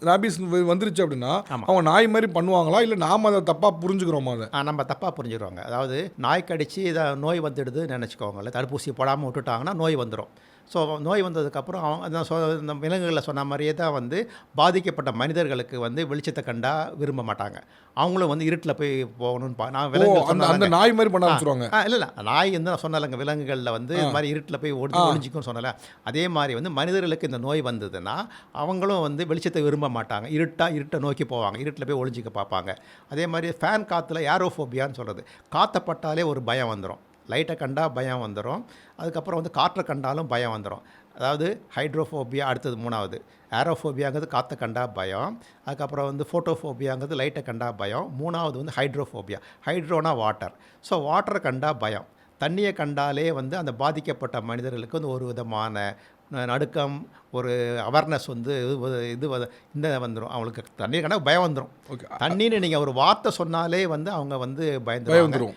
Rabies வந்துருச்சு அப்படின்னா ஆமா. அவங்க நாய் மாதிரி பண்ணுவாங்களா இல்லை நாம அதை தப்பாக புரிஞ்சுக்கிறோமா அதை? நம்ம தப்பாக புரிஞ்சுக்கிறோங்க. அதாவது நாய் கடிச்சு இதை நோய் வந்துடுதுன்னு நினச்சிக்கோங்களேன். தடுப்பூசி போடாமல் விட்டுட்டாங்கன்னா நோய் வந்துடும். ஸோ நோய் வந்ததுக்கப்புறம் இந்த விலங்குகளில் சொன்ன மாதிரியே தான் வந்து பாதிக்கப்பட்ட மனிதர்களுக்கு வந்து வெளிச்சத்தை கண்டா விரும்ப மாட்டாங்க. அவங்களும் வந்து இருட்டில் போய் போகணும்னு நான் அந்த நாய் மாதிரி பண்ண ஆரம்பிச்சிருவாங்க. இல்லை நாய் வந்து நான் சொன்னலைங்க, விலங்குகளில் வந்து இது மாதிரி இருட்டில் போய் ஒழிஞ்சிக்கும்னு சொன்னல. அதே மாதிரி வந்து மனிதர்களுக்கு இந்த நோய் வந்ததுன்னா அவங்களும் வந்து வெளிச்சத்தை விரும்ப மாட்டாங்க. இருட்டை நோக்கி போவாங்க, இருட்டில் போய் ஒழிஞ்சிக்க பார்ப்பாங்க. அதே மாதிரி ஃபேன் காற்றுல ஏரோஃபோபியான்னு சொல்கிறது, காற்றை பட்டாலே ஒரு பயம் வந்துடும். லைட்டை கண்டா பயம் வந்துடும். அதுக்கப்புறம் வந்து காற்றை கண்டாலும் பயம் வந்துடும். அதாவது ஹைட்ரோஃபோபியா அடுத்தது 3வது. ஏரோஃபோபியாங்கிறது காற்றை கண்டா பயம். அதுக்கப்புறம் வந்து ஃபோட்டோஃபோபியாங்கிறது லைட்டை கண்டா பயம். 3வது வந்து ஹைட்ரோஃபோபியா. ஹைட்ரோனா வாட்டர். ஸோ வாட்டரை கண்டா பயம். தண்ணியை கண்டாலே வந்து அந்த பாதிக்கப்பட்ட மனிதர்களுக்கு வந்து ஒரு விதமான நடுக்கம், ஒரு அவேர்னஸ் வந்து இந்த வந்துடும். அவங்களுக்கு தண்ணியை கண்டா பயம் வந்துடும். தண்ணின்னு நீங்கள் ஒரு வார்த்தை சொன்னாலே வந்து அவங்க வந்து பயந்துடும்.